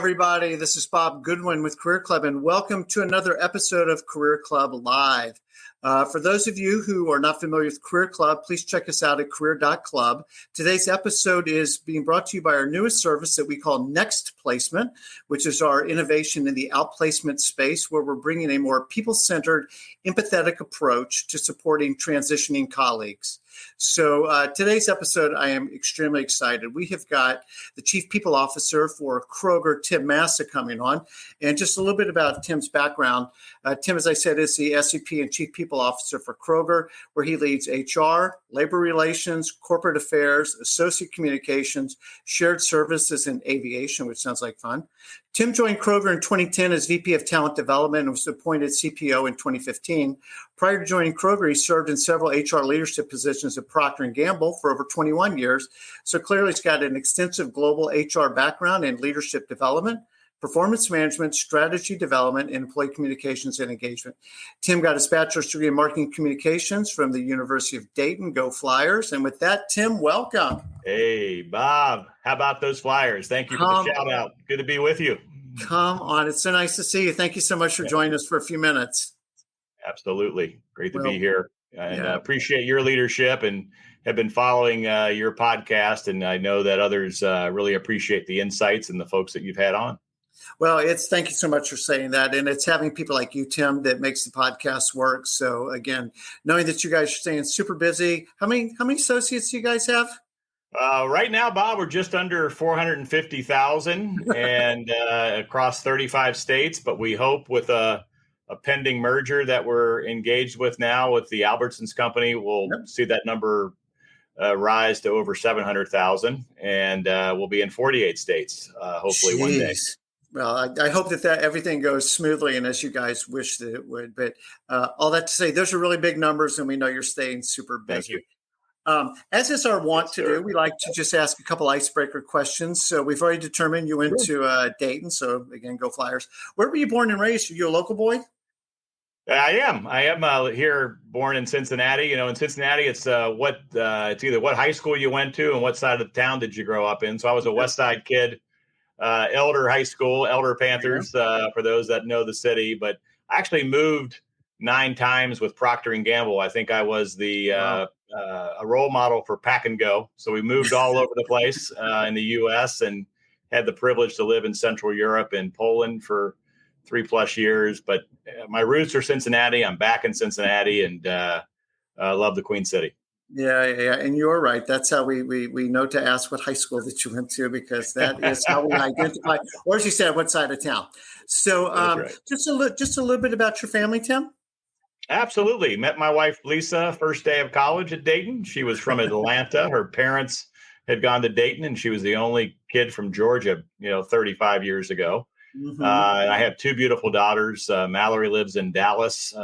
everybody. This is Bob Goodwin with Career Club, and welcome to another episode of Career Club Live. For those of you who are not familiar with Career Club, please check us out at career.club. Today's episode is being brought to you by our newest service that we call Next Placement, which is our innovation in the outplacement space, where we're bringing a more people-centered, empathetic approach to supporting transitioning colleagues. So today's episode, I am extremely excited. We have got the Chief People Officer for Kroger, Tim Massa, coming on. And just a little bit about Tim's background. Tim, as I said, is the SVP and Chief People Officer for Kroger, where he leads HR, labor relations, corporate affairs, associate communications, shared services, and aviation, which sounds like fun. Tim joined Kroger in 2010 as VP of Talent Development and was appointed CPO in 2015. Prior to joining Kroger, he served in several HR leadership positions at Procter & Gamble for over 21 years. So clearly he's got an extensive global HR background in leadership development, performance management, strategy development, and employee communications and engagement. Tim got his bachelor's degree in marketing communications from the University of Dayton. Go Flyers. And with that, Tim, welcome. Hey, Bob. How about those Flyers? Thank you for the shout out. Good to be with you. Come on. It's so nice to see you. Thank you so much for joining us for a few minutes. Absolutely. Great to be here. And appreciate your leadership and have been following your podcast. And I know that others really appreciate the insights and the folks that you've had on. Well, thank you so much for saying that. And it's having people like you, Tim, that makes the podcast work. So again, knowing that you guys are staying super busy. How many associates do you guys have? Right now, Bob, we're just under 450,000 and across 35 states. But we hope with a pending merger that we're engaged with now with the Albertsons company, we'll see that number rise to over 700,000. And we'll be in 48 states, hopefully one day. Well, I hope that everything goes smoothly and as you guys wish that it would. But all that to say, those are really big numbers, and we know you're staying super busy. Thank you. As is our want to do, we like to just ask a couple icebreaker questions. So we've already determined you went to Dayton. So again, go Flyers. Where were you born and raised? Are you a local boy? I am here, born in Cincinnati. You know, in Cincinnati, it's it's either what high school you went to and what side of the town did you grow up in. So I was a West Side kid. Elder High School, Elder Panthers, for those that know the city. But I actually moved 9 times with Procter & Gamble. I think I was a role model for Pack and Go. So we moved all over the place in the U.S. and had the privilege to live in Central Europe and Poland for 3+ years. But my roots are Cincinnati. I'm back in Cincinnati and love the Queen City. Yeah. And you're right. That's how we know to ask what high school that you went to, because that is how we identify, or as you said, what side of town. So right. just a little bit about your family, Tim. Absolutely. Met my wife, Lisa, first day of college at Dayton. She was from Atlanta. Her parents had gone to Dayton, and she was the only kid from Georgia, 35 years ago. Mm-hmm. And I have 2 beautiful daughters. Mallory lives in Dallas.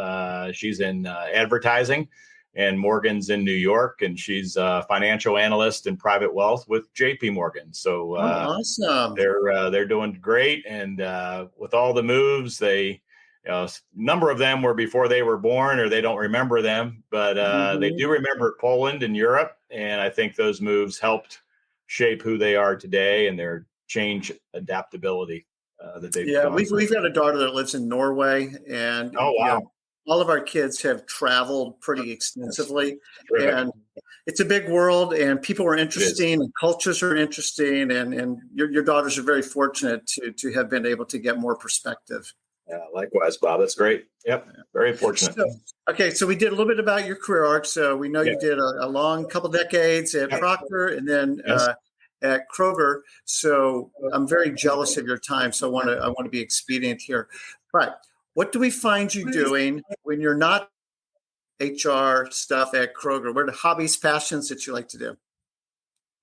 She's in advertising. And Morgan's in New York, and she's a financial analyst in private wealth with JP Morgan. So awesome. They're doing great. And with all the moves, a number of them were before they were born, or they don't remember them, but they do remember Poland and Europe. And I think those moves helped shape who they are today and their change adaptability that they've done. We've got a daughter that lives in Norway, and all of our kids have traveled pretty extensively, and it's a big world, and people are interesting, and cultures are interesting, and your daughters are very fortunate to have been able to get more perspective. Yeah, likewise, Bob. That's great. Yep, very fortunate. So we did a little bit about your career arc. So we know you did a long couple decades at Procter, and then at Kroger. So I'm very jealous of your time. So I want to be expedient here, but what do we find you doing when you're not HR stuff at Kroger? What are the hobbies, passions that you like to do?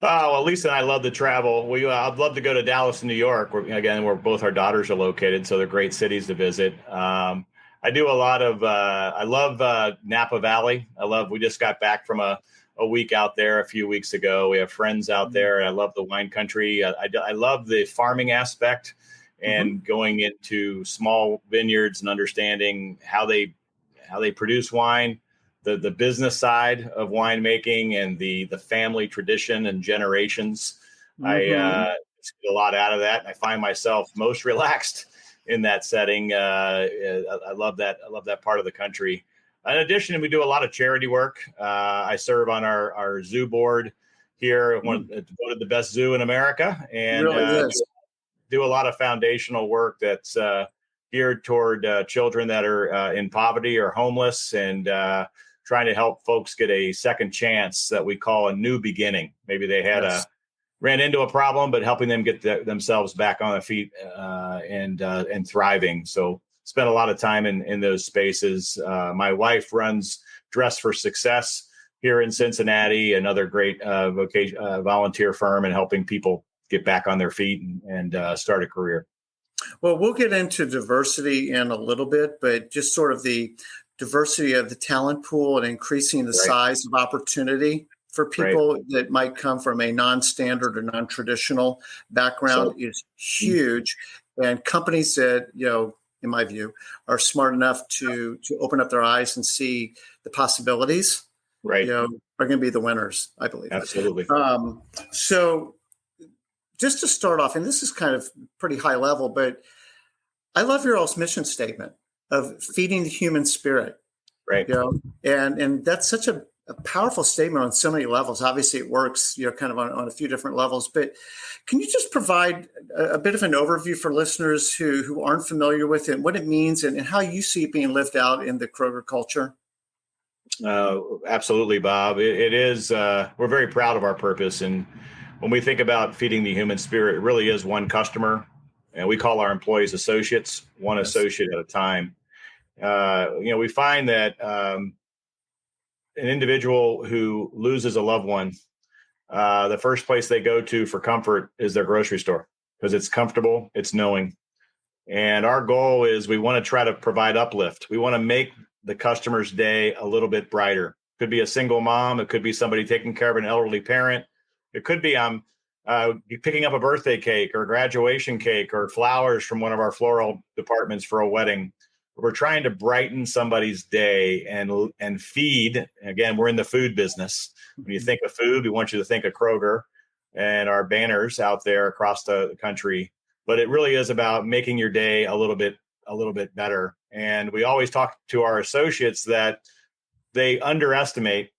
Well, Lisa and I love to travel. I'd love to go to Dallas and New York, where both our daughters are located. So they're great cities to visit. I do a lot of, I love Napa Valley. We just got back from a week out there a few weeks ago. We have friends out there. I love the wine country. I love the farming aspect. And going into small vineyards and understanding how they produce wine, the business side of winemaking and the family tradition and generations. I get a lot out of that. And I find myself most relaxed in that setting. I love that. I love that part of the country. In addition, we do a lot of charity work. I serve on our zoo board here, voted the best zoo in America, and Really is. do a lot of foundational work that's geared toward children that are in poverty or homeless, and trying to help folks get a second chance that we call a new beginning. Maybe they had ran into a problem, but helping them get themselves back on their feet and thriving. So spent a lot of time in those spaces. My wife runs Dress for Success here in Cincinnati, another great volunteer firm, and helping people get back on their feet and start a career. Well, we'll get into diversity in a little bit, but just sort of the diversity of the talent pool and increasing the size of opportunity for people that might come from a non-standard or non-traditional background is huge. And companies that, in my view, are smart enough to open up their eyes and see the possibilities, are going to be the winners, I believe. Absolutely. So just to start off, and this is kind of pretty high level, but I love your all's mission statement of feeding the human spirit. Right. And that's such a powerful statement on so many levels. Obviously it works, kind of on a few different levels, but can you just provide a bit of an overview for listeners who aren't familiar with it, what it means and how you see it being lived out in the Kroger culture? Absolutely, Bob. It is, we're very proud of our purpose. And when we think about feeding the human spirit, it really is one customer, and we call our employees associates, one associate at a time. We find that an individual who loses a loved one, the first place they go to for comfort is their grocery store, because it's comfortable, it's knowing. And our goal is we want to try to provide uplift. We want to make the customer's day a little bit brighter. Could be a single mom. It could be somebody taking care of an elderly parent. It could be picking up a birthday cake or a graduation cake or flowers from one of our floral departments for a wedding. We're trying to brighten somebody's day and feed. Again, we're in the food business. When you think of food, we want you to think of Kroger and our banners out there across the country. But it really is about making your day a little bit better. And we always talk to our associates that they underestimate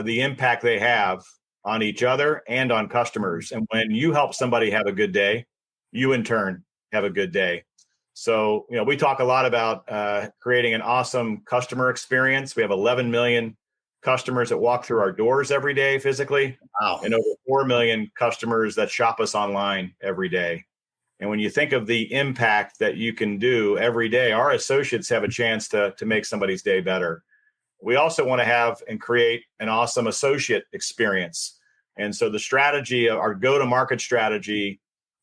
the impact they have on each other and on customers. And when you help somebody have a good day, you in turn have a good day. So, we talk a lot about creating an awesome customer experience. We have 11 million customers that walk through our doors every day physically, and over 4 million customers that shop us online every day. And when you think of the impact that you can do every day, our associates have a chance to make somebody's day better. We also want to have and create an awesome associate experience. And so the strategy, our go-to-market strategy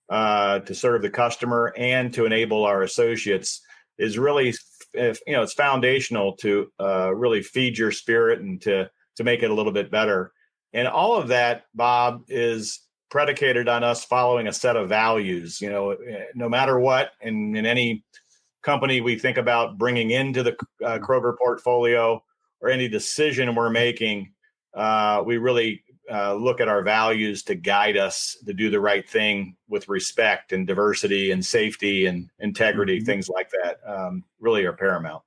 to serve the customer and to enable our associates is really, it's foundational to really feed your spirit and to make it a little bit better. And all of that, Bob, is predicated on us following a set of values. No matter what, in any company we think about bringing into the Kroger portfolio or any decision we're making, we really look at our values to guide us to do the right thing with respect and diversity and safety and integrity. Things like that really are paramount.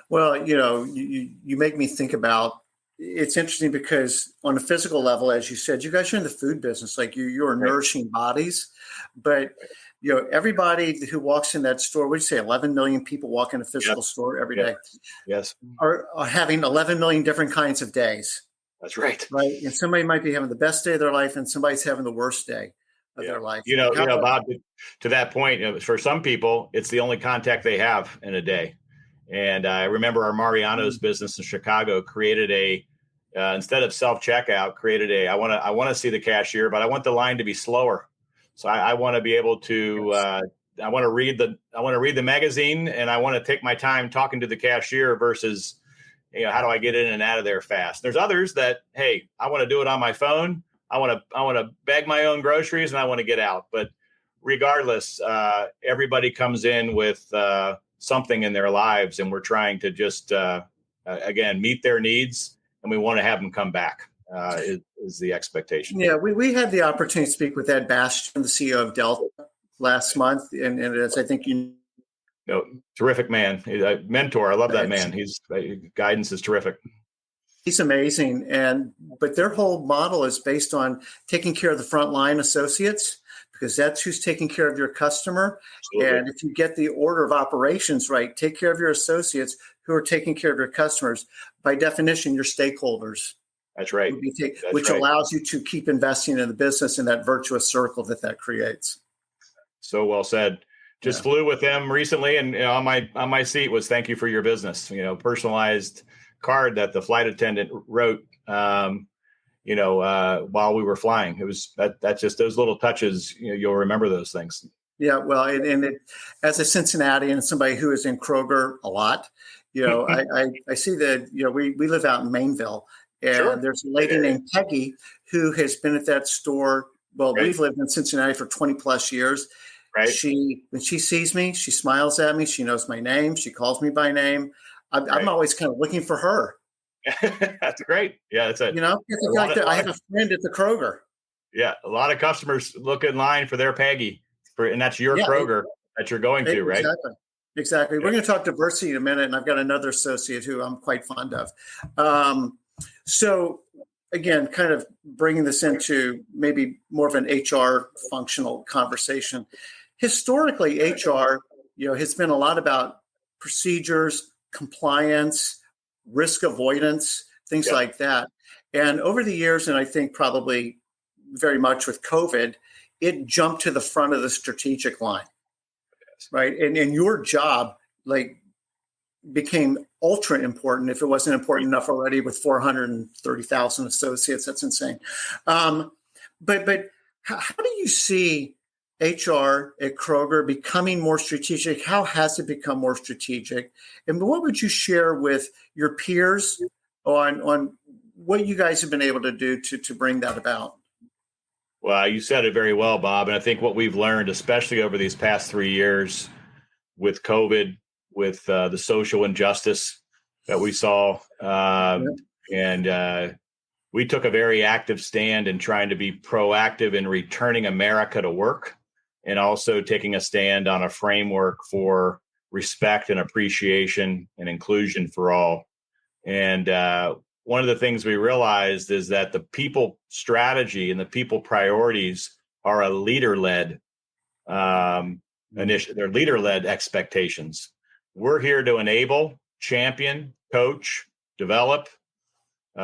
Well, you make me think about, it's interesting because on a physical level, as you said, you guys are in the food business, like you're nourishing bodies, but everybody who walks in that store, would you say 11 million people walk in a physical store every day? Yes. Are having 11 million different kinds of days. That's right. Right. And somebody might be having the best day of their life and somebody's having the worst day of their life. Bob, to that point, for some people, it's the only contact they have in a day. And I remember our Mariano's business in Chicago created instead of self-checkout, I want to see the cashier, but I want the line to be slower. So I want to be able to, I want to read the magazine, and I want to take my time talking to the cashier versus, how do I get in and out of there fast? There's others that, hey, I want to do it on my phone. I want to bag my own groceries and I want to get out. But regardless, everybody comes in with something in their lives, and we're trying to just, again, meet their needs, and we want to have them come back. is the expectation. Yeah, we had the opportunity to speak with Ed Bastian, the CEO of Delta, last month, and as I think you know, terrific man, a mentor. I love that man. Guidance is terrific. He's amazing, but their whole model is based on taking care of the frontline associates, because that's who's taking care of your customer. Absolutely. And if you get the order of operations right, take care of your associates who are taking care of your customers. By definition, your stakeholders. That's right. Which allows you to keep investing in the business in that virtuous circle that creates. So well said. Just flew with them recently, and on my seat was "Thank you for your business." Personalized card that the flight attendant wrote. While we were flying. It was that's just those little touches. You'll remember those things. Yeah, well, as a Cincinnati and somebody who is in Kroger a lot, I see that we live out in Mainville, and sure. There's a lady named Peggy who has been at that store. Well, right. We've lived in Cincinnati for 20 plus years. Right. When she sees me, she smiles at me. She knows my name. She calls me by name. I'm always kind of looking for her. That's great. Yeah, that's it. I have a friend at the Kroger. Yeah, a lot of customers look in line for their Peggy, and that's your Kroger that you're going to, right? Exactly. Yeah. We're going to talk diversity in a minute, and I've got another associate who I'm quite fond of. So, again, kind of bringing this into maybe more of an HR functional conversation. Historically, HR, has been a lot about procedures, compliance, risk avoidance, things like that. And over the years, and I think probably very much with COVID, it jumped to the front of the strategic line, right? And your job became ultra important if it wasn't important enough already with 430,000 associates. That's insane. But how do you see HR at Kroger becoming more strategic? How has it become more strategic? And what would you share with your peers on what you guys have been able to do to bring that about? Well, you said it very well, Bob. And I think what we've learned, especially over these past 3 years with COVID, with the social injustice that we saw, and we took a very active stand in trying to be proactive in returning America to work, and also taking a stand on a framework for respect and appreciation and inclusion for all. And one of the things we realized is that the people strategy and the people priorities are a leader-led initiative. They're leader-led expectations. We're here to enable, champion, coach, develop,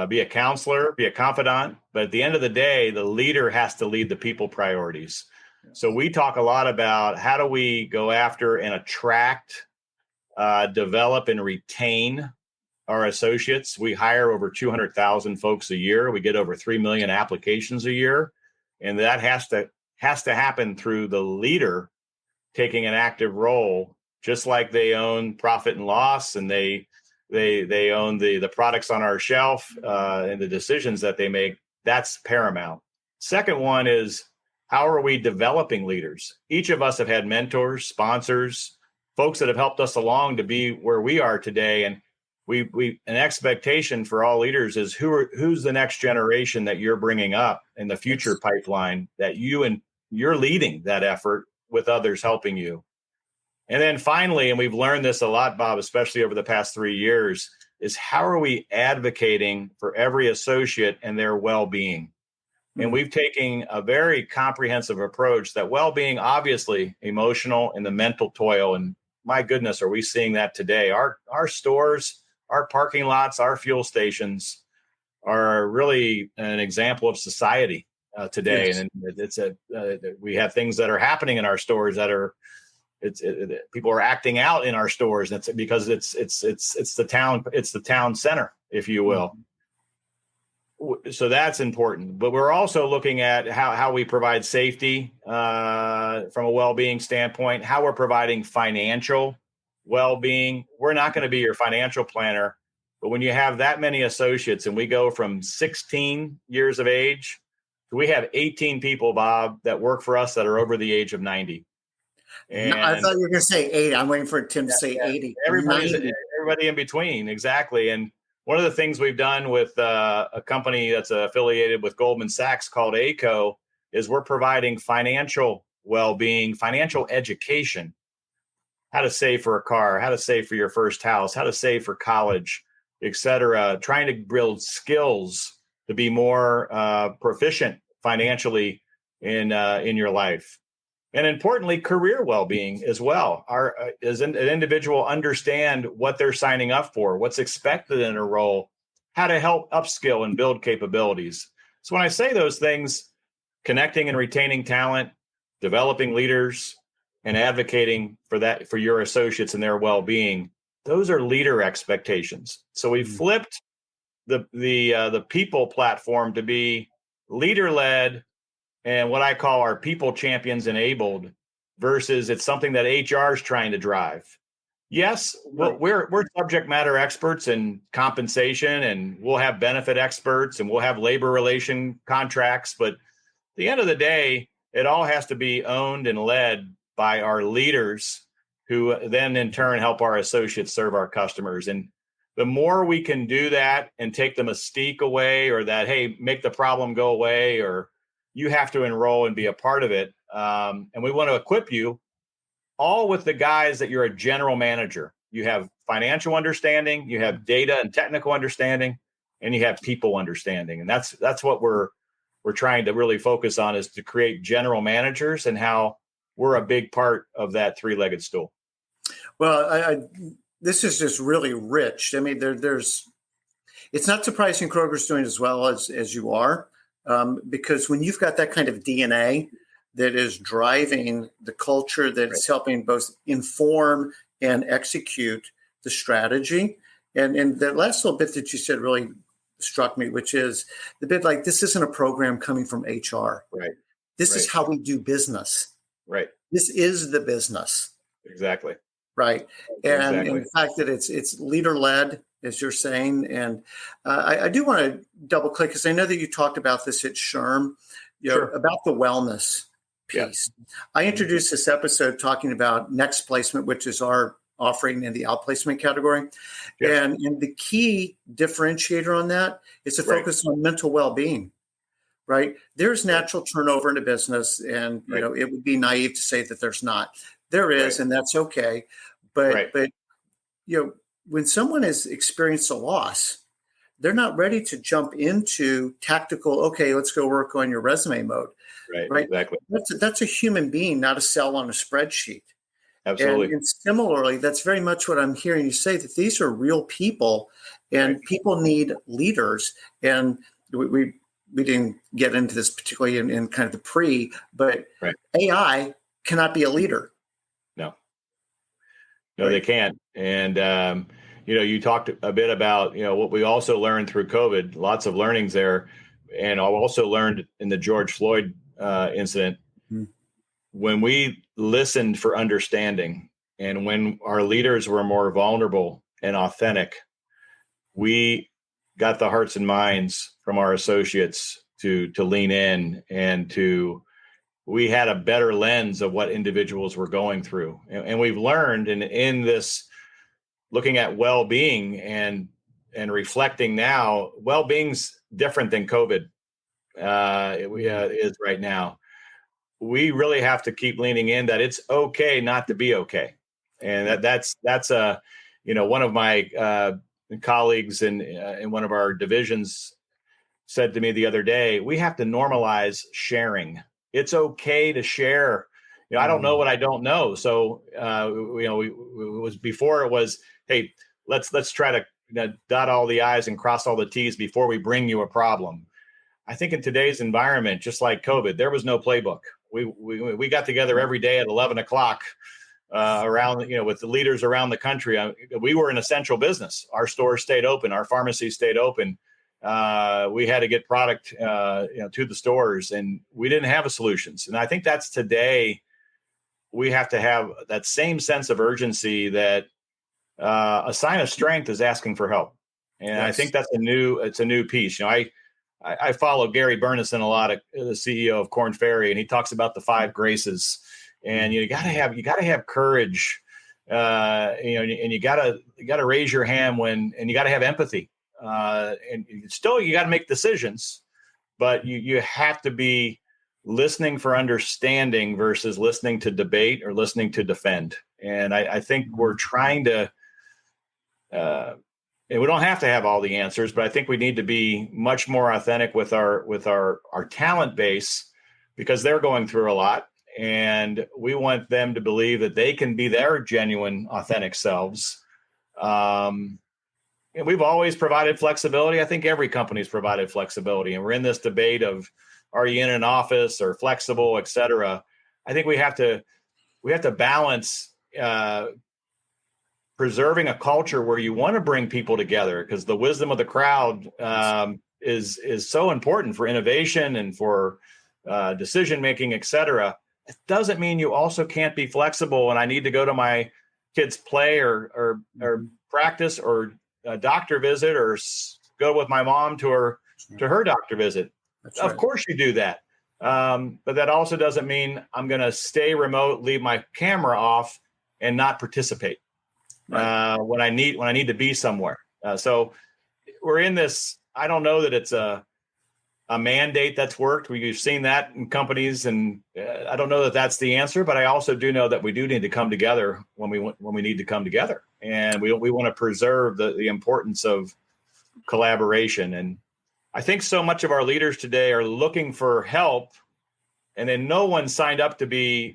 be a counselor, be a confidant. But at the end of the day, the leader has to lead the people priorities. So we talk a lot about how do we go after and attract, develop, and retain our associates. We hire over 200,000 folks a year. We get over 3 million applications a year. And that has to happen through the leader taking an active role, just like they own profit and loss, and they own the products on our shelf and the decisions that they make. That's paramount. Second one is, how are we developing leaders? Each of us have had mentors, sponsors, folks that have helped us along to be where we are today. And we an expectation for all leaders is who's the next generation that you're bringing up in the future pipeline, that you're leading that effort with others helping you. And then finally, and we've learned this a lot, Bob, especially over the past 3 years, is how are we advocating for every associate and their well-being? And we've taken a very comprehensive approach that well-being, obviously emotional and the mental toil. And my goodness, are we seeing that today? Our stores, our parking lots, our fuel stations are really an example of society today. Yes. And we have things that are happening in our stores that are, people are acting out in our stores. And it's because it's the town center, if you will. Mm-hmm. So that's important. But we're also looking at how we provide safety from a well-being standpoint, how we're providing financial well-being. We're not going to be your financial planner, but when you have that many associates, and we go from 16 years of age, we have 18 people, Bob, that work for us that are over the age of 90. And I thought you were going to say 80. I'm waiting for Tim to say 80. Everybody in between, exactly. And one of the things we've done with a company that's affiliated with Goldman Sachs called ACO is we're providing financial well-being, financial education, how to save for a car, how to save for your first house, how to save for college, et cetera, trying to build skills to be more proficient financially in your life. And importantly, career well-being as well. As an individual understand what they're signing up for, what's expected in a role, how to help upskill and build capabilities. So when I say those things, connecting and retaining talent, developing leaders, and advocating for your associates and their well-being, those are leader expectations. So we flipped the people platform to be leader-led and what I call our people champions enabled versus it's something that HR is trying to drive. Yes, we're subject matter experts in compensation, and we'll have benefit experts, and we'll have labor relation contracts. But at the end of the day, it all has to be owned and led by our leaders, who then in turn help our associates serve our customers. And the more we can do that and take the mystique away, or that, hey, make the problem go away, or you have to enroll and be a part of it. And we want to equip you all with the guys that you're a general manager. You have financial understanding, you have data and technical understanding, and you have people understanding. And that's what we're trying to really focus on, is to create general managers, and how we're a big part of that three-legged stool. Well, this is just really rich. I mean, it's not surprising Kroger's doing as well as you are, because when you've got that kind of DNA that is driving the culture, that's helping both inform and execute the strategy. And that last little bit that you said really struck me, which is the bit like, this isn't a program coming from HR. Right. This is how we do business. Right. This is the business. Exactly. Right. And the fact that it's leader-led, as you're saying. And I do want to double click, because I know that you talked about this at SHRM, about the wellness piece. Yeah. I introduced this episode talking about next placement, which is our offering in the outplacement category. Yeah. And the key differentiator on that is to focus on mental well-being. Right. There's natural turnover in a business, and it would be naive to say that there's not. There is, and that's okay. But when someone has experienced a loss, they're not ready to jump into tactical, okay, let's go work on your resume mode. Right. Exactly. That's a human being, not a cell on a spreadsheet. Absolutely. And similarly, that's very much what I'm hearing you say, that these are real people, and people need leaders. And we didn't get into this particularly in kind of the pre, but AI cannot be a leader. No, they can't. And, you talked a bit about, what we also learned through COVID, lots of learnings there. And I also learned in the George Floyd incident, when we listened for understanding, and when our leaders were more vulnerable and authentic, we got the hearts and minds from our associates to lean in, and we had a better lens of what individuals were going through. And we've learned in this, looking at well-being and reflecting now, well-being's different than COVID is right now. We really have to keep leaning in that it's okay not to be okay. And that's one of my colleagues in one of our divisions said to me the other day, we have to normalize sharing. It's okay to share. I don't know what I don't know. So, it was before it was, hey, let's try to dot all the I's and cross all the T's before we bring you a problem. I think in today's environment, just like COVID, there was no playbook. We got together every day at 11 o'clock around, with the leaders around the country. We were an essential business. Our stores stayed open. Our pharmacies stayed open. We had to get product, to the stores, and we didn't have solutions. And I think that's today. We have to have that same sense of urgency that a sign of strength is asking for help. And I think that's it's a new piece. I follow Gary Burnison a lot, the CEO of Korn Ferry, and he talks about the 5 graces. And you gotta have courage, and you gotta raise your hand and you gotta have empathy. and still you got to make decisions, but you have to be listening for understanding versus listening to debate or listening to defend. And I think we're trying to, and we don't have to have all the answers, but I think we need to be much more authentic with our talent base, because they're going through a lot, and we want them to believe that they can be their genuine, authentic selves. And we've always provided flexibility. I think every company's provided flexibility, and we're in this debate of, are you in an office or flexible, et cetera? I think we have to balance preserving a culture where you want to bring people together, because the wisdom of the crowd is so important for innovation and for decision making, et cetera. It doesn't mean you also can't be flexible, and I need to go to my kid's play or practice or a doctor visit, or go with my mom to her doctor visit. That's right. Of course you do that. But that also doesn't mean I'm going to stay remote, leave my camera off, and not participate when I need to be somewhere. So we're in this. I don't know that it's a mandate that's worked. We've seen that in companies, and I don't know that that's the answer. But I also do know that we do need to come together when we need to come together, and we want to preserve the importance of collaboration. And I think so much of our leaders today are looking for help, and then no one signed up to be,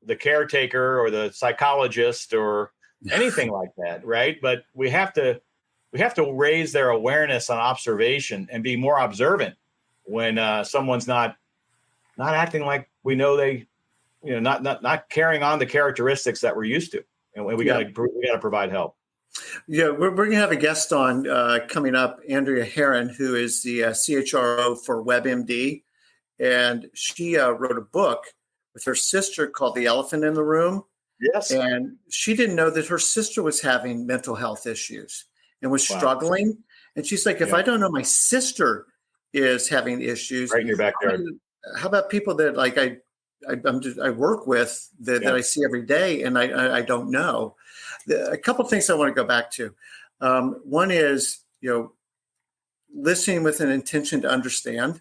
the caretaker or the psychologist or anything like that, right? But we have to raise their awareness on observation and be more observant when someone's not acting like we know they, not carrying on the characteristics that we're used to, and we got to provide help. Yeah, we're going to have a guest on coming up, Andrea Herron, who is the CHRO for WebMD. And she wrote a book with her sister called The Elephant in the Room. Yes. And she didn't know that her sister was having mental health issues and was struggling. And she's like, if I don't know my sister is having issues, right in your backyard, how about people that like I work with that I see every day and I don't know? A couple of things I want to go back to. One is, listening with an intention to understand.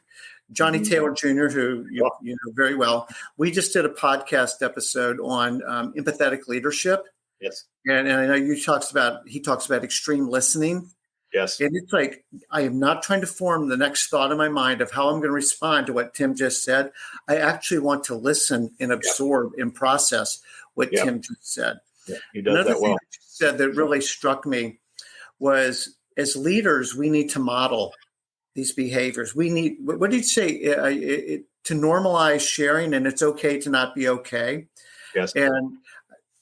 Johnny Taylor Jr., who you know very well, we just did a podcast episode on empathetic leadership. Yes. And I know he talks about extreme listening. Yes. And it's like, I am not trying to form the next thought in my mind of how I'm going to respond to what Tim just said. I actually want to listen and absorb and process what Tim just said. Yeah, he does Another that well. thing that you said that really struck me was, as leaders, we need to model these behaviors. We need, what did you say? To normalize sharing, and it's okay to not be okay. Yes. And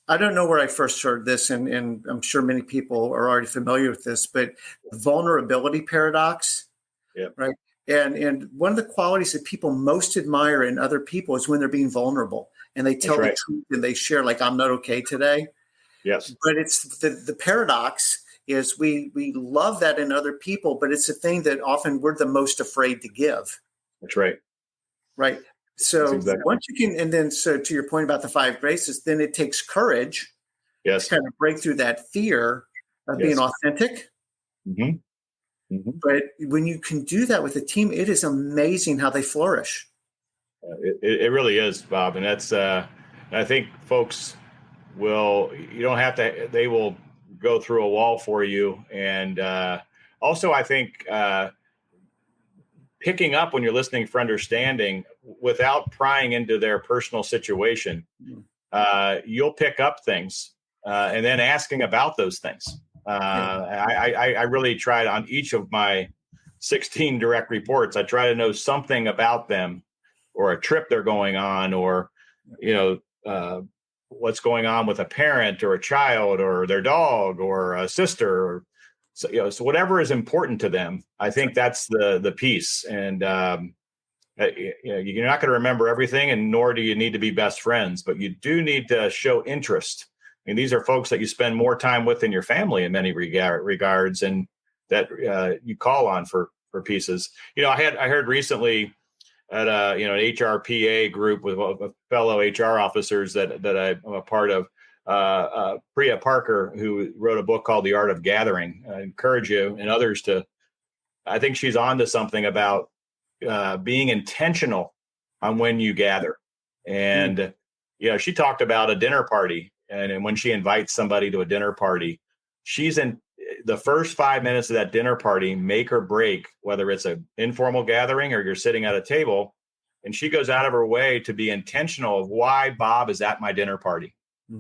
I don't know where I first heard this, and I'm sure many people are already familiar with this, but vulnerability paradox, right? And one of the qualities that people most admire in other people is when they're being vulnerable and they tell the truth and they share, like, I'm not okay today. Yes. But it's the paradox is we love that in other people, but it's a thing that often we're the most afraid to give. That's right. Right. So once you can, and then so to your point about the 5 graces, then it takes courage to kind of break through that fear of being authentic. Mm-hmm. Mm-hmm. But when you can do that with a team, it is amazing how they flourish. It really is, Bob. And that's, I think folks they will go through a wall for you. And also, I think picking up when you're listening for understanding without prying into their personal situation, you'll pick up things and then asking about those things. I really tried on each of my 16 direct reports. I try to know something about them, or a trip they're going on, or, what's going on with a parent or a child or their dog or a sister, or so whatever is important to them. I think that's the piece. And you're not going to remember everything, and nor do you need to be best friends, but you do need to show interest. I mean, these are folks that you spend more time with than your family in many regards, and that you call on for pieces. I heard recently at an HRPA group with fellow HR officers that I'm a part of. Priya Parker, who wrote a book called The Art of Gathering. I encourage you and others to, I think she's on to something about being intentional on when you gather. And, she talked about a dinner party. And when she invites somebody to a dinner party, she's in the first 5 minutes of that dinner party, make or break, whether it's an informal gathering or you're sitting at a table. And she goes out of her way to be intentional of why Bob is at my dinner party.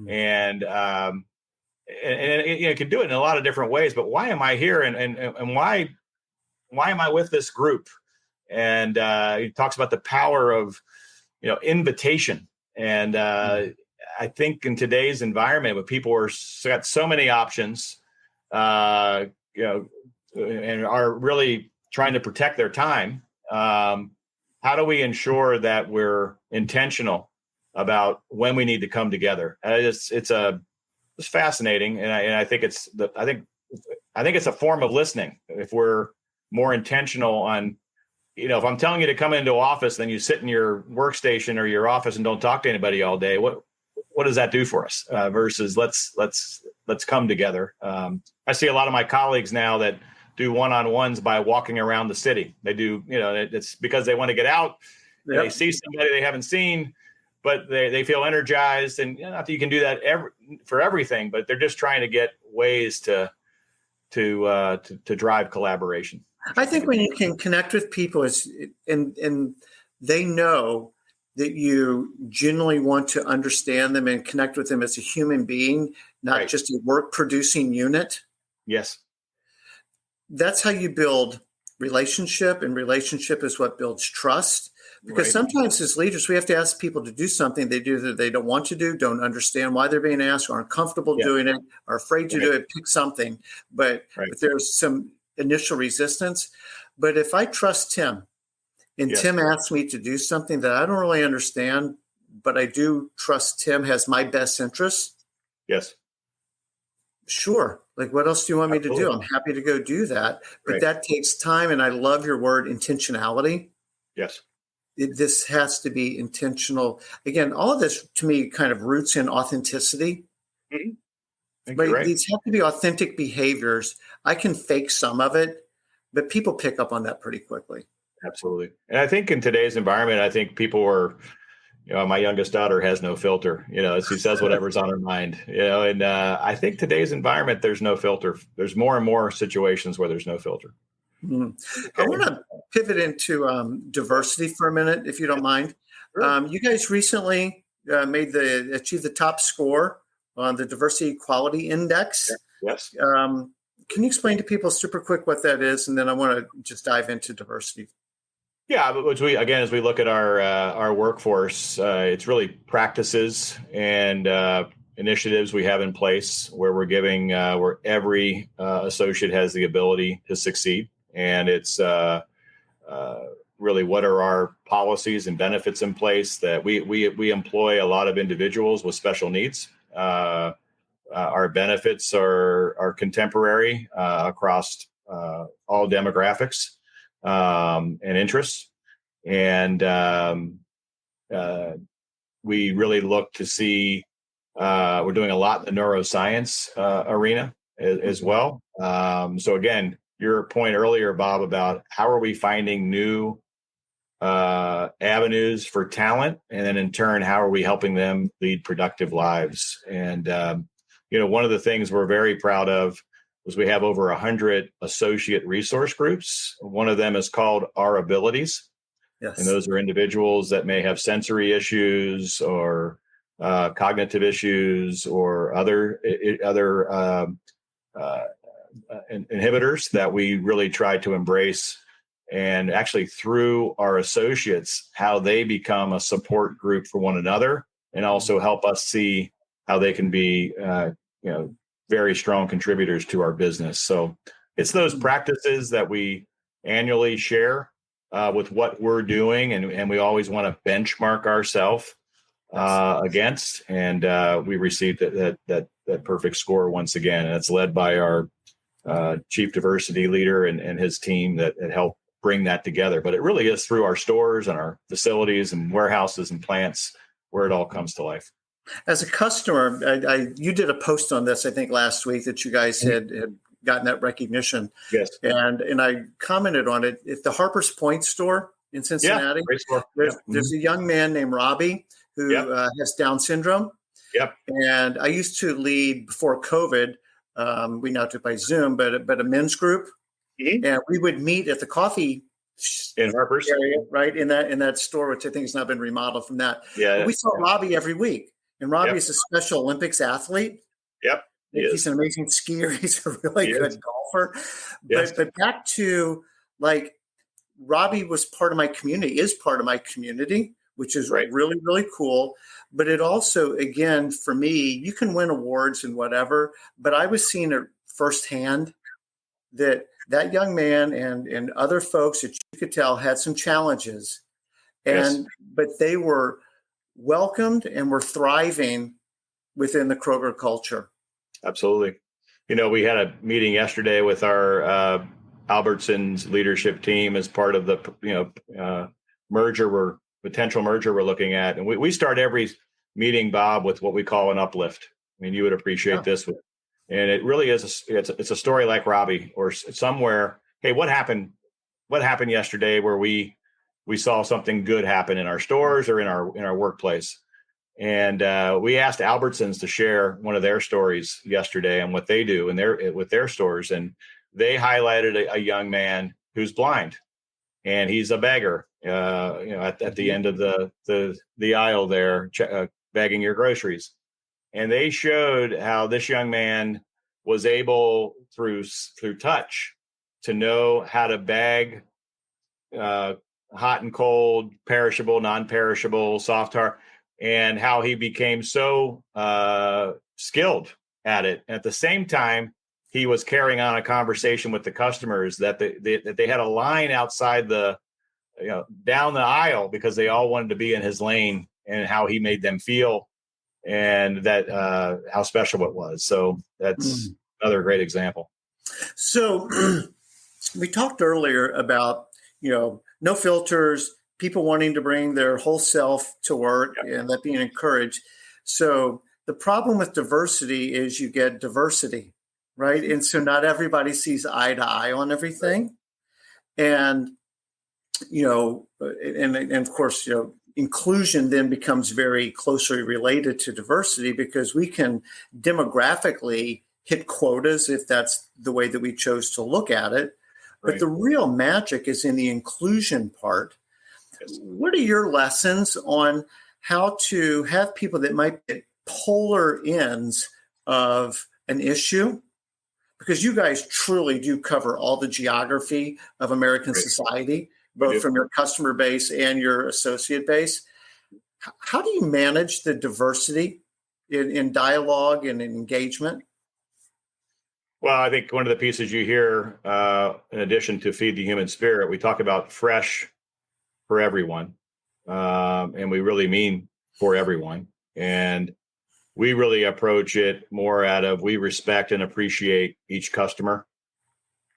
And you can do it in a lot of different ways, but why am I here? And why am I with this group? And he talks about the power of, invitation. And I think in today's environment, where people are got so many options, and are really trying to protect their time. How do we ensure that we're intentional about when we need to come together? It's fascinating, and I think it's a form of listening. If we're more intentional on, if I'm telling you to come into office, then you sit in your workstation or your office and don't talk to anybody all day. What does that do for us? Versus let's come together. I see a lot of my colleagues now that do one-on-ones by walking around the city. They do, it's because they want to get out. Yep. They see somebody they haven't seen, but they feel energized. And not that you can do that for everything, but they're just trying to get ways to drive collaboration. I think when you can connect with people, and they know that you genuinely want to understand them and connect with them as a human being, not just a work producing unit. Yes. That's how you build relationship, and relationship is what builds trust. Because sometimes as leaders, we have to ask people to do something they do that they don't want to do, don't understand why they're being asked, aren't comfortable doing it, are afraid to do it, pick something. But there's some initial resistance. But if I trust Tim, and Tim asks me to do something that I don't really understand, but I do trust Tim has my best interests. Yes. Sure. Like, what else do you want me to do? I'm happy to go do that. But that takes time. And I love your word intentionality. Yes. This has to be intentional. Again, all of this to me kind of roots in authenticity. Mm-hmm. But these have to be authentic behaviors. I can fake some of it, but people pick up on that pretty quickly. Absolutely. And I think in today's environment, I think people are, my youngest daughter has no filter, she says whatever's on her mind, and I think today's environment, there's no filter. There's more and more situations where there's no filter. Okay. I want to pivot into diversity for a minute, if you don't mind. Sure. You guys recently achieved the top score on the Diversity Equality Index. Yes. Can you explain to people super quick what that is? And then I want to just dive into diversity. Yeah, but as we look at our workforce, it's really practices and initiatives we have in place where we're giving where every associate has the ability to succeed, and it's really what are our policies and benefits in place that we employ a lot of individuals with special needs. Our benefits are contemporary across all demographics. And interests. And we really look to see, we're doing a lot in the neuroscience arena as well. So again, your point earlier, Bob, about how are we finding new avenues for talent, and then in turn, how are we helping them lead productive lives? And, one of the things we're very proud of is we have over 100 associate resource groups. One of them is called Our Abilities. Yes. And those are individuals that may have sensory issues or cognitive issues or other inhibitors that we really try to embrace, and actually through our associates, how they become a support group for one another, and also help us see how they can be, very strong contributors to our business. So it's those practices that we annually share with what we're doing, and we always want to benchmark ourselves against. And we received that perfect score once again, and it's led by our chief diversity leader and his team that helped bring that together. But it really is through our stores and our facilities and warehouses and plants where it all comes to life. As a customer, you did a post on this, I think, last week that you guys had gotten that recognition. Yes. And I commented on it. At the Harper's Point store in Cincinnati, great store. There's a young man named Robbie who has Down syndrome. Yep. And I used to lead before COVID. We now do it by Zoom, but a men's group. Mm-hmm. And we would meet at the coffee in Harper's area, right? In that store, which I think has now been remodeled from that. Yeah. But we saw Robbie every week. And Robbie is a Special Olympics athlete. Yep. He's an amazing skier. He's a really good golfer. But back to like Robbie was part of my community, is part of my community, which is really, really cool. But it also, again, for me, you can win awards and whatever, but I was seeing it firsthand that young man and other folks that you could tell had some challenges. But they were welcomed and were thriving within the Kroger culture. Absolutely. We had a meeting yesterday with our Albertsons leadership team as part of the potential merger we're looking at. And we start every meeting, Bob, with what we call an uplift. I mean, you would appreciate this. And it really is, it's a story like Robbie or somewhere. Hey, what happened yesterday where we saw something good happen in our stores or in our workplace? And we asked Albertsons to share one of their stories yesterday and what they do with their stores. And they highlighted a young man who's blind, and he's a beggar, at the end of the aisle there, bagging your groceries. And they showed how this young man was able through touch to know how to bag hot and cold, perishable, non-perishable, soft hard, and how he became so skilled at it. At the same time, he was carrying on a conversation with the customers that they had a line outside down the aisle because they all wanted to be in his lane, and how he made them feel, and that how special it was. So that's another great example. So we talked earlier about, no filters, people wanting to bring their whole self to work and that being encouraged. So the problem with diversity is you get diversity, right? And so not everybody sees eye to eye on everything. And, and of course, inclusion then becomes very closely related to diversity because we can demographically hit quotas if that's the way that we chose to look at it. Right. But the real magic is in the inclusion part. Yes. What are your lessons on how to have people that might be at polar ends of an issue? Because you guys truly do cover all the geography of American society, both from your customer base and your associate base. How do you manage the diversity in dialogue and in engagement? Well, I think one of the pieces you hear, in addition to Feed the Human Spirit, we talk about fresh for everyone. And we really mean for everyone. And we really approach it more out of we respect and appreciate each customer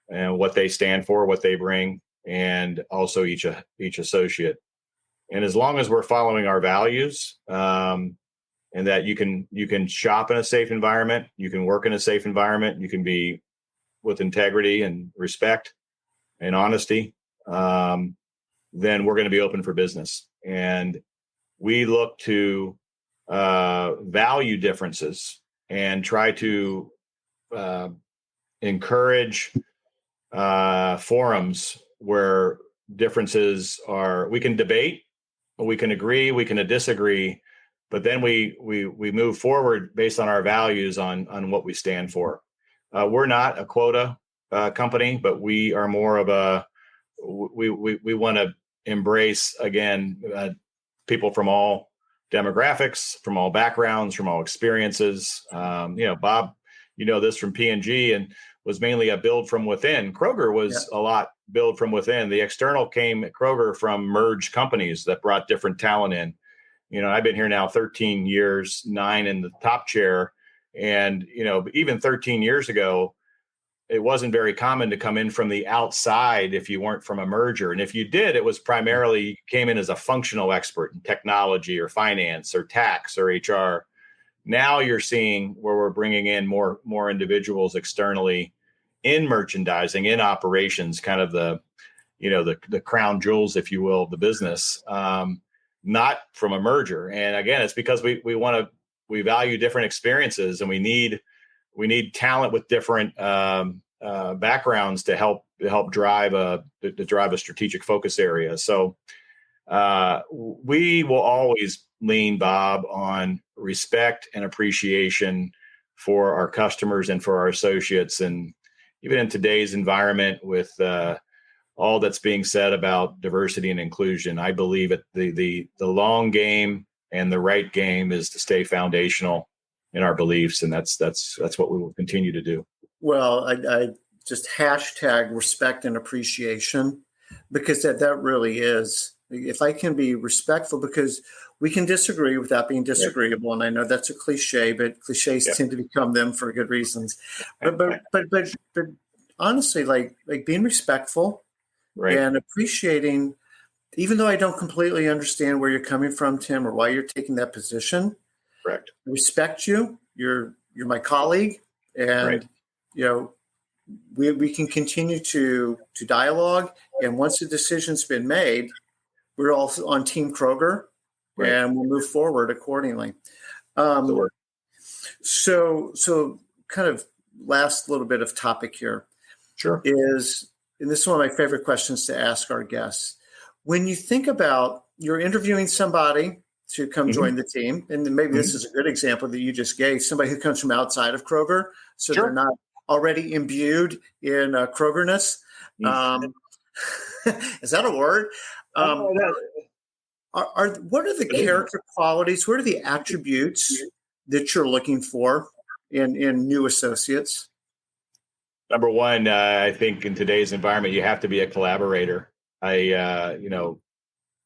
and what they stand for, what they bring, and also each associate. And as long as we're following our values, and that you can shop in a safe environment, you can work in a safe environment, you can be with integrity and respect and honesty, then we're going to be open for business. And we look to value differences and try to encourage forums where differences we can debate, we can agree, we can disagree, but then we move forward based on our values on what we stand for. We're not a quota company, but we are more of we want to embrace, again, people from all demographics, from all backgrounds, from all experiences. Bob, this from P&G and was mainly a build from within. Kroger was a lot build from within. The external came at Kroger from merged companies that brought different talent in. I've been here now 13 years, 9 in the top chair. And, even 13 years ago, it wasn't very common to come in from the outside if you weren't from a merger. And if you did, it was primarily came in as a functional expert in technology or finance or tax or HR. Now you're seeing where we're bringing in more individuals externally in merchandising, in operations, kind of the crown jewels, if you will, of the business, not from a merger. And again, it's because we value different experiences, and we need talent with different backgrounds to help drive a strategic focus area. So we will always lean, Bob, on respect and appreciation for our customers and for our associates. And even in today's environment with all that's being said about diversity and inclusion, I believe the long game and the right game is to stay foundational in our beliefs. And that's what we will continue to do. Well, I just hashtag respect and appreciation, because that really is, if I can be respectful, because we can disagree without being disagreeable. And I know that's a cliche, but cliches tend to become them for good reasons. But honestly, like being respectful, right, and appreciating, even though I don't completely understand where you're coming from, Tim, or why you're taking that position. Correct. I respect you. You're my colleague, and we can continue to dialogue. And once the decision's been made, we're all on Team Kroger, right, and we'll move forward accordingly. So kind of last little bit of topic here. Sure. Is, and this is one of my favorite questions to ask our guests. When you think about you're interviewing somebody to come join the team, and maybe this is a good example that you just gave, somebody who comes from outside of Kroger, so they're not already imbued in Krogerness. Is that a word? What are the character qualities? What are the attributes that you're looking for in new associates? Number one, I think in today's environment, you have to be a collaborator.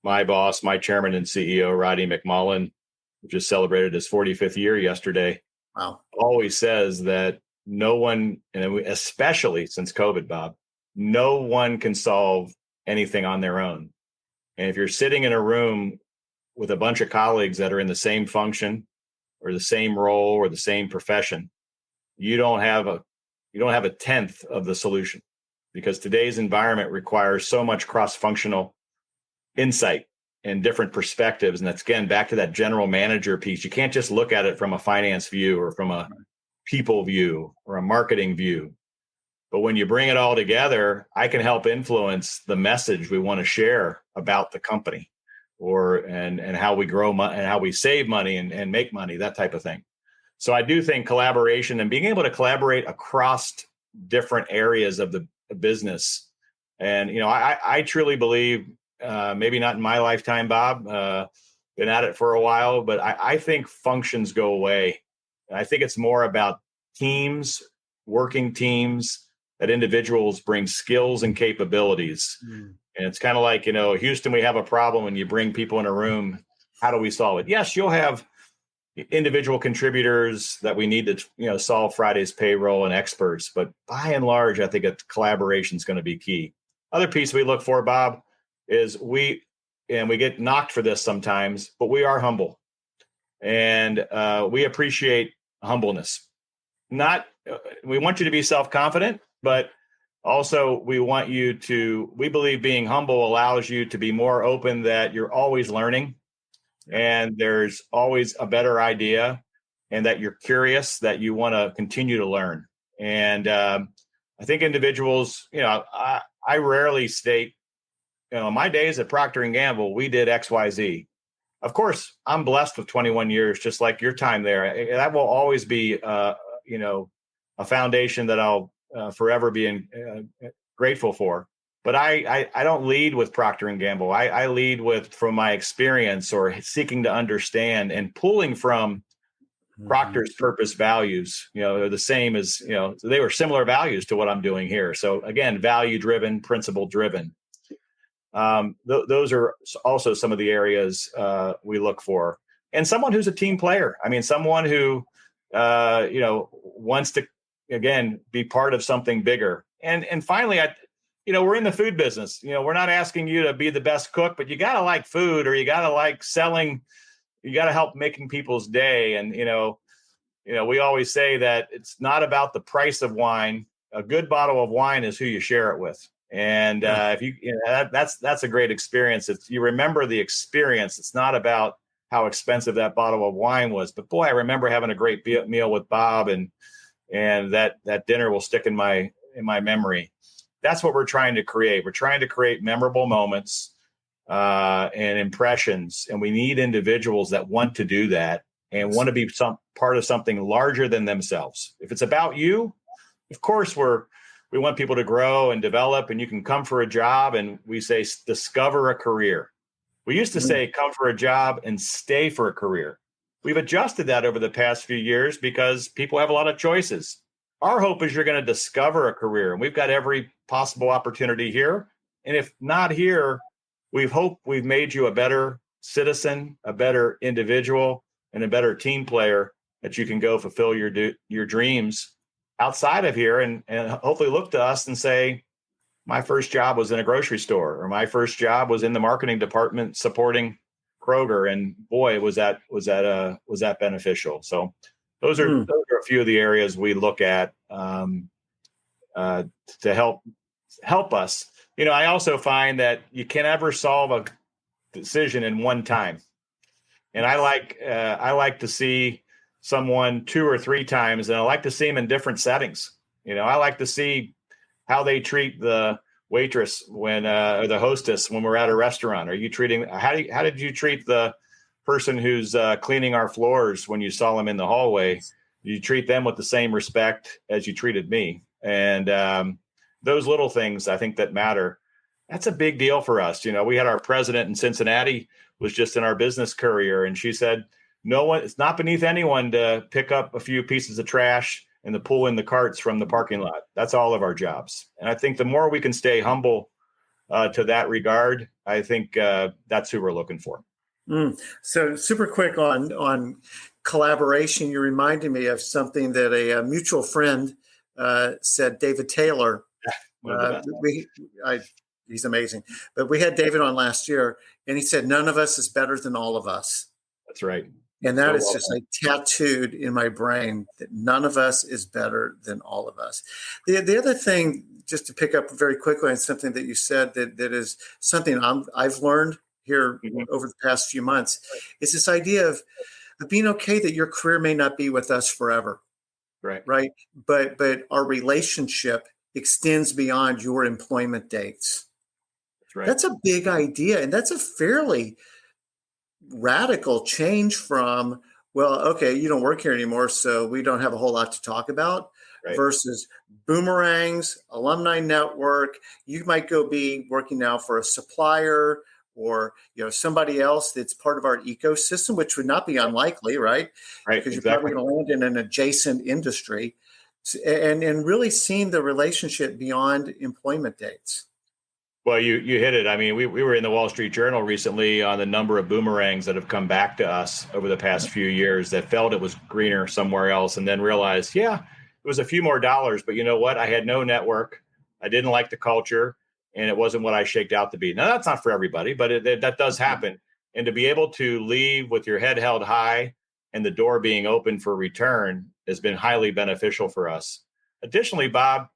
My boss, my chairman and CEO, Roddy McMullen, just celebrated his 45th year yesterday. Wow. Always says that no one, and especially since COVID, Bob, no one can solve anything on their own. And if you're sitting in a room with a bunch of colleagues that are in the same function or the same role or the same profession, you don't have a tenth of the solution, because today's environment requires so much cross-functional insight and different perspectives. And that's, again, back to that general manager piece. You can't just look at it from a finance view or from a people view or a marketing view. But when you bring it all together, I can help influence the message we want to share about the company, and how we grow and how we save money and make money, that type of thing. So I do think collaboration and being able to collaborate across different areas of the business. And, I truly believe, maybe not in my lifetime, Bob, been at it for a while, but I think functions go away. And I think it's more about teams, working teams, that individuals bring skills and capabilities. And it's kind of like, Houston, we have a problem when you bring people in a room. How do we solve it? Yes, you'll have individual contributors that we need to, solve Friday's payroll and experts. But by and large, I think collaboration is going to be key. Other piece we look for, Bob, is we get knocked for this sometimes, but we are humble, and we appreciate humbleness. We want you to be self-confident, but also we believe being humble allows you to be more open, that you're always learning and there's always a better idea, and that you're curious, that you want to continue to learn. And I think individuals, I rarely state, my days at Procter & Gamble, we did X, Y, Z. Of course, I'm blessed with 21 years, just like your time there. That will always be, a foundation that I'll forever be grateful for. But I don't lead with Procter & Gamble. I lead from my experience, or seeking to understand and pulling from Procter's purpose values. They're the same as, they were similar values to what I'm doing here. So again, value-driven, principle-driven. Those are also some of the areas we look for. And someone who's a team player. I mean, someone who, wants to, again, be part of something bigger. And finally, we're in the food business. We're not asking you to be the best cook, but you got to like food, or you got to like selling. You got to help making people's day. And, we always say that it's not about the price of wine. A good bottle of wine is who you share it with. And if that's a great experience. It's, you remember the experience. It's not about how expensive that bottle of wine was, but boy, I remember having a great meal with Bob, and that dinner will stick in my memory. That's what we're trying to create. We're trying to create memorable moments and impressions, and we need individuals that want to do that and want to be some part of something larger than themselves. If it's about you, of course, we want people to grow and develop, and you can come for a job, and we say discover a career. We used to say come for a job and stay for a career. We've adjusted that over the past few years because people have a lot of choices. Our hope is you're going to discover a career, and we've got every possible opportunity here. And if not here, we've made you a better citizen, a better individual, and a better team player that you can go fulfill your dreams outside of here, and hopefully look to us and say, my first job was in a grocery store, or my first job was in the marketing department supporting Kroger. And boy, was that beneficial. So those are a few of the areas we look at to help us. I also find that you can never solve a decision in one time. And I like to see someone 2 or 3 times, and I like to see them in different settings. I like to see how they treat the waitress or the hostess when we're at a restaurant. How did you treat the person who's cleaning our floors when you saw them in the hallway? You treat them with the same respect as you treated me. And those little things, I think, that matter. That's a big deal for us. We had our president in Cincinnati was just in our business courier, and she said, it's not beneath anyone to pick up a few pieces of trash and to pull in the carts from the parking lot. That's all of our jobs. And I think the more we can stay humble to that regard, I think that's who we're looking for. So super quick on collaboration, you reminded me of something that a mutual friend said, David Taylor. He's amazing. But we had David on last year, and he said, none of us is better than all of us. That's right. And that is just like tattooed in my brain, that none of us is better than all of us. The other thing, just to pick up very quickly on something that you said that is something I've learned here over the past few months, is this idea of being okay that your career may not be with us forever. Right. But our relationship extends beyond your employment dates. That's right. That's a big idea. And that's a fairly radical change from, well, okay, you don't work here anymore, so we don't have a whole lot to talk about, versus boomerangs, alumni network. You might go be working now for a supplier or somebody else that's part of our ecosystem, which would not be unlikely, right? Because you're probably going to land in an adjacent industry, and really seeing the relationship beyond employment dates. Well, you hit it. I mean, we were in the Wall Street Journal recently on the number of boomerangs that have come back to us over the past few years that felt it was greener somewhere else, and then realized, it was a few more dollars, but you know what? I had no network. I didn't like the culture, and it wasn't what I shaped out to be. Now, that's not for everybody, but that does happen. And to be able to leave with your head held high and the door being open for return has been highly beneficial for us. Additionally, Bob,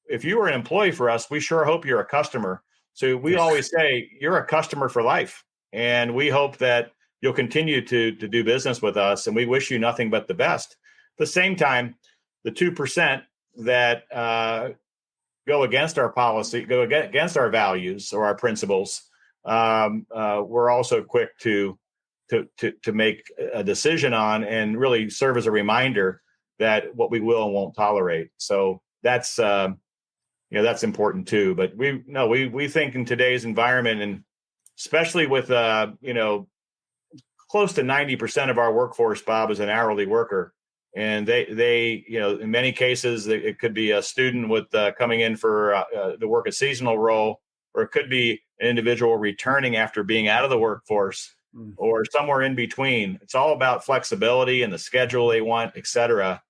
if you were an employee for us, we sure hope you're a customer. So we always say you're a customer for life. And we hope that you'll continue to do business with us. And we wish you nothing but the best. At the same time, the 2% that go against our policy, go against our values or our principles, we're also quick to make a decision on and really serve as a reminder that what we will and won't tolerate. So that's that's important too. But we think in today's environment, and especially with close to 90% of our workforce, Bob, is an hourly worker, and they in many cases it could be a student with coming in for to work a seasonal role, or it could be an individual returning after being out of the workforce, or somewhere in between. It's all about flexibility and the schedule they want, et cetera.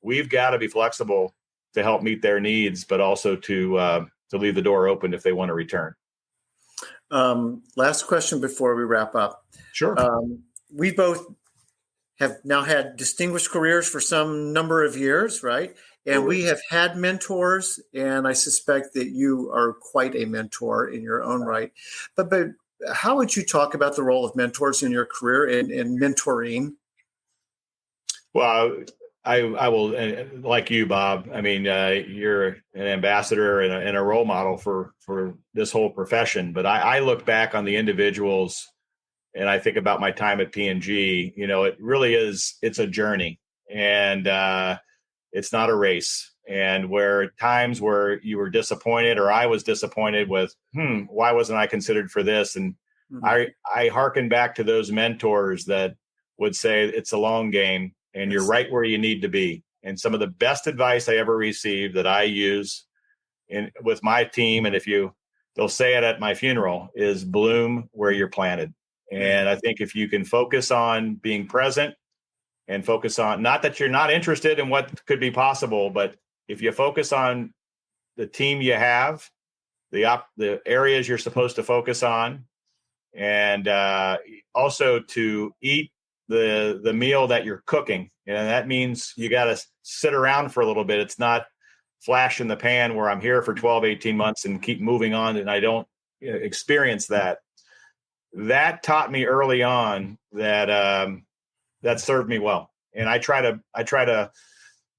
We've got to be flexible to help meet their needs, but also to leave the door open if they want to return. Last question before we wrap up. Sure. We both have now had distinguished careers for some number of years, right? And we have had mentors, and I suspect that you are quite a mentor in your own right. But how would you talk about the role of mentors in your career and mentoring? Well, I will, like you, Bob. I mean, you're an ambassador and a role model for this whole profession. But I look back on the individuals, and I think about my time at P&G. It really is. It's a journey, and it's not a race. And where times where you were disappointed, or I was disappointed with, why wasn't I considered for this? And I hearken back to those mentors that would say it's a long game, and you're right where you need to be. And some of the best advice I ever received that I use with my team, and they'll say it at my funeral, is bloom where you're planted. And I think if you can focus on being present and focus on, not that you're not interested in what could be possible, but if you focus on the team you have, the areas you're supposed to focus on, and also to eat the meal that you're cooking. And that means you got to sit around for a little bit. It's not flash in the pan where I'm here for 12, 18 months and keep moving on, and I don't experience that. That taught me early on that served me well. And I try to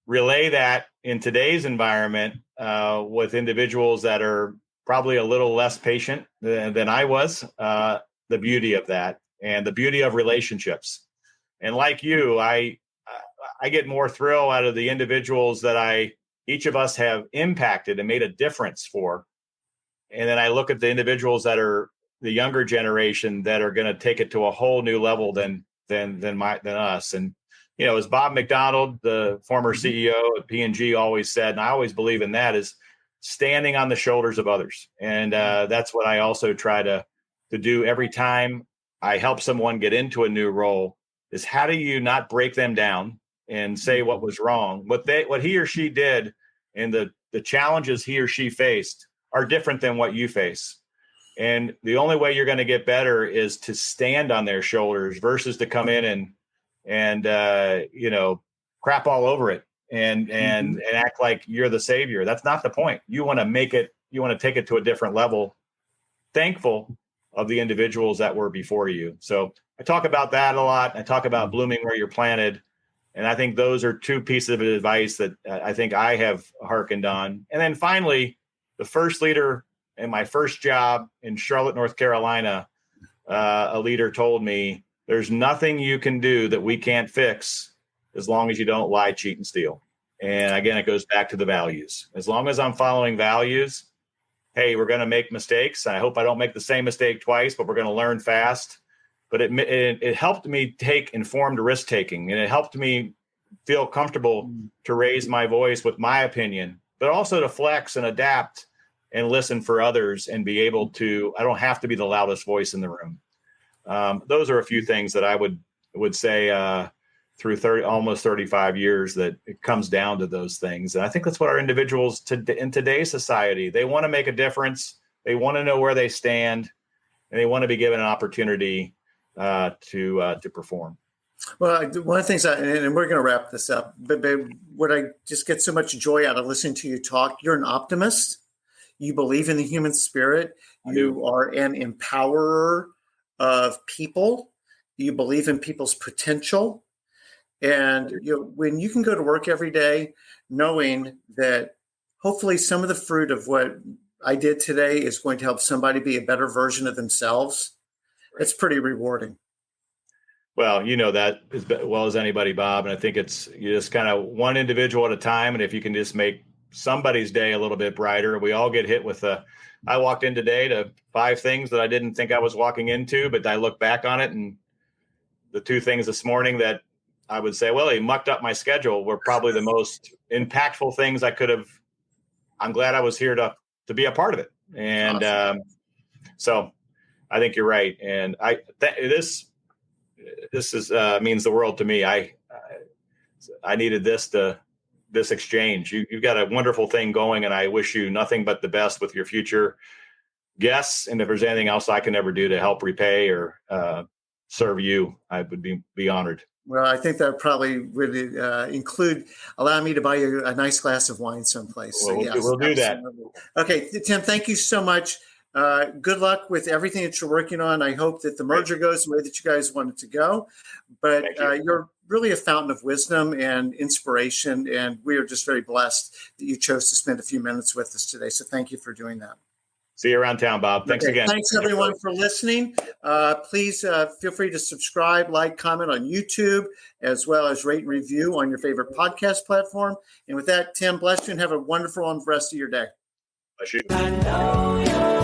relay that in today's environment with individuals that are probably a little less patient than I was, the beauty of that and the beauty of relationships. And like you, I get more thrill out of the individuals that each of us have impacted and made a difference for. And then I look at the individuals that are the younger generation that are going to take it to a whole new level than us. And, as Bob McDonald, the former CEO at P&G, always said, and I always believe in that, is standing on the shoulders of others. And that's what I also try to do every time I help someone get into a new role, is how do you not break them down and say what was wrong? What he or she did and the challenges he or she faced are different than what you face. And the only way you're going to get better is to stand on their shoulders versus to come in and crap all over it and act like you're the savior. That's not the point. You want to take it to a different level, thankful of the individuals that were before you. So I talk about that a lot. I talk about blooming where you're planted. And I think those are two pieces of advice that I think I have hearkened on. And then finally, the first leader in my first job in Charlotte, North Carolina, a leader told me, there's nothing you can do that we can't fix as long as you don't lie, cheat, and steal. And again, it goes back to the values. As long as I'm following values, hey, we're going to make mistakes. I hope I don't make the same mistake twice, but we're going to learn fast. But it helped me take informed risk taking, and it helped me feel comfortable to raise my voice with my opinion, but also to flex and adapt and listen for others and be able to, I don't have to be the loudest voice in the room. Those are a few things that I would say through almost 35 years that it comes down to those things. And I think that's what our individuals in today's society, they want to make a difference. They want to know where they stand, and they want to be given an opportunity to perform. Well, one of the things, and we're going to wrap this up, but what I just get so much joy out of listening to you talk, you're an optimist. You believe in the human spirit. You are an empowerer of people. You believe in people's potential. And when you can go to work every day knowing that hopefully some of the fruit of what I did today is going to help somebody be a better version of themselves, it's pretty rewarding. Well, you know that as well as anybody, Bob. And I think it's you just kind of one individual at a time. And if you can just make somebody's day a little bit brighter, we all get hit with I walked in today to 5 things that I didn't think I was walking into, but I look back on it, and the 2 things this morning that I would say, well, he mucked up my schedule, were probably the most impactful things I could have. I'm glad I was here to be a part of it. And awesome. So I think you're right. And this is means the world to me. I needed this exchange. You've got a wonderful thing going, and I wish you nothing but the best with your future guests. And if there's anything else I can ever do to help repay or serve you, I would be honored. Well, I think that probably would include allow me to buy you a nice glass of wine someplace. So We'll, yes, we'll do that. Okay, Tim, thank you so much. Good luck with everything that you're working on. I hope that the merger goes the way that you guys want it to go. But you're really a fountain of wisdom and inspiration, and we are just very blessed that you chose to spend a few minutes with us today. So thank you for doing that. See you around town, Bob. Thanks again. Thanks, everyone, for listening. Please feel free to subscribe, like, comment on YouTube, as well as rate and review on your favorite podcast platform. And with that, Tim, bless you and have a wonderful rest of your day. Bless you.